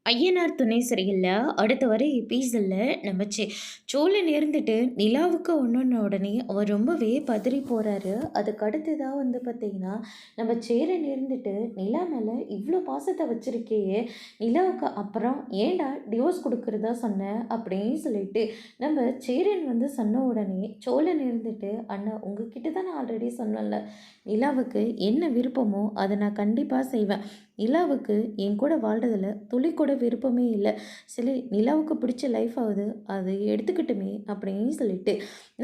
ஐயனார் துணை சரியில்ல. அடுத்த வர எபிசோட்ல நம்ம சோழன் இருந்துட்டு நிலாவுக்கு ஒன்றுன உடனே அவர் ரொம்பவே பதறி போகிறாரு. அதுக்கு அடுத்ததாக பார்த்தீங்கன்னா, நம்ம சேரன் இருந்துட்டு நிலா மேலே இவ்வளோ பாசத்தை வச்சிருக்கேயே, நிலாவுக்கு அப்புறம் ஏன்டா டிவோர்ஸ் கொடுக்குறதா சொன்னேன் அப்படின்னு சொல்லிட்டு நம்ம சேரன் சொன்ன உடனே சோழன் இருந்துட்டு, அண்ணா உங்ககிட்ட தான் நான் ஆல்ரெடி சொன்னேன்ல, நிலாவுக்கு என்ன விருப்பமோ அதை நான் கண்டிப்பாக செய்வேன். நிலாவுக்கு என் கூட வாழ்கிறதுல துளி கூட விருப்பமே இல்லை. சரி, நிலாவுக்கு பிடிச்ச லைஃப் ஆகுது, அதை எடுத்துக்கிட்டுமே அப்படின்னு சொல்லிட்டு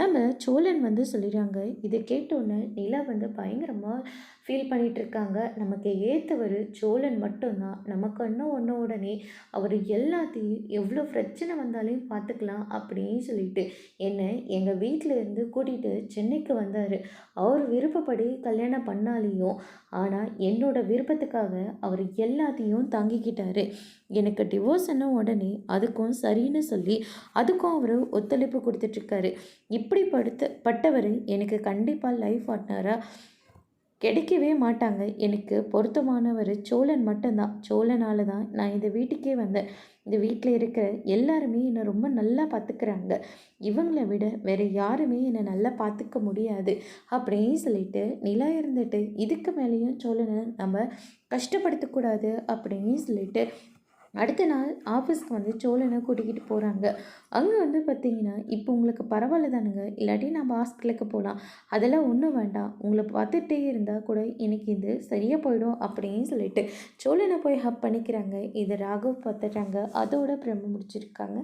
நம்ம சோழன் சொல்லிடுறாங்க. இதை கேட்டோன்னே நிலா பயங்கரமாக ஃபீல் பண்ணிகிட்டு இருக்காங்க. நமக்கு ஏற்றவர் சோழன் மட்டும்தான். நமக்கு இன்னும் ஒன்று உடனே அவர் எல்லாத்தையும் எவ்வளோ பிரச்சனை வந்தாலையும் பார்த்துக்கலாம் அப்படின்னு சொல்லிட்டு என்னை எங்கள் வீட்டில் இருந்து கூட்டிகிட்டு சென்னைக்கு வந்தார். அவர் விருப்பப்படி கல்யாணம் பண்ணாலையும் ஆனால் என்னோட விருப்பத்துக்காக அவர் எல்லாத்தையும் தாங்கிக்கிட்டாரு. எனக்கு டிவோர்ஸ் உடனே அதுக்கும் சரின்னு சொல்லி அதுக்கும் அவர் ஒத்துழைப்பு கொடுத்துட்ருக்காரு. இப்படி பட்டவர் எனக்கு கண்டிப்பாக லைஃப் பார்ட்னராக கிடைக்கவே மாட்டாங்க. எனக்கு பொருத்தமானவர் சோழன் மட்டும்தான். சோழனால தான் நான் இந்த வீட்டுக்கே வந்தேன். இந்த வீட்டில் இருக்கிற எல்லாருமே என்னை ரொம்ப நல்லா பார்த்துக்கிறாங்க. இவங்களை விட வேறு யாருமே என்னை நல்லா பார்த்துக்க முடியாது அப்படின்னு சொல்லிட்டு நிலா இருந்துட்டு, இதுக்கு மேலேயும் சோழனை நம்ம கஷ்டப்படுத்தக்கூடாது அப்படின்னு சொல்லிட்டு அடுத்த நாள் ஆஃபீஸ்க்கு சோழனை கூட்டிக்கிட்டு போகிறாங்க. அங்கே பார்த்திங்கன்னா, இப்போ உங்களுக்கு பரவாயில்ல தானுங்க, இல்லாட்டி நம்ம ஹாஸ்பிட்டலுக்கு போகலாம், அதெல்லாம் ஒன்றும் வேண்டாம், உங்களை பார்த்துட்டே இருந்தால் கூட எனக்கு இது சரியாக போயிடும் அப்படின்னு சொல்லிட்டு சோழனை போய் ஹப் பண்ணிக்கிறாங்க. இதை ராகவ் பார்த்துட்டாங்க. அதோட பிரம்ம முடிச்சிருக்காங்க.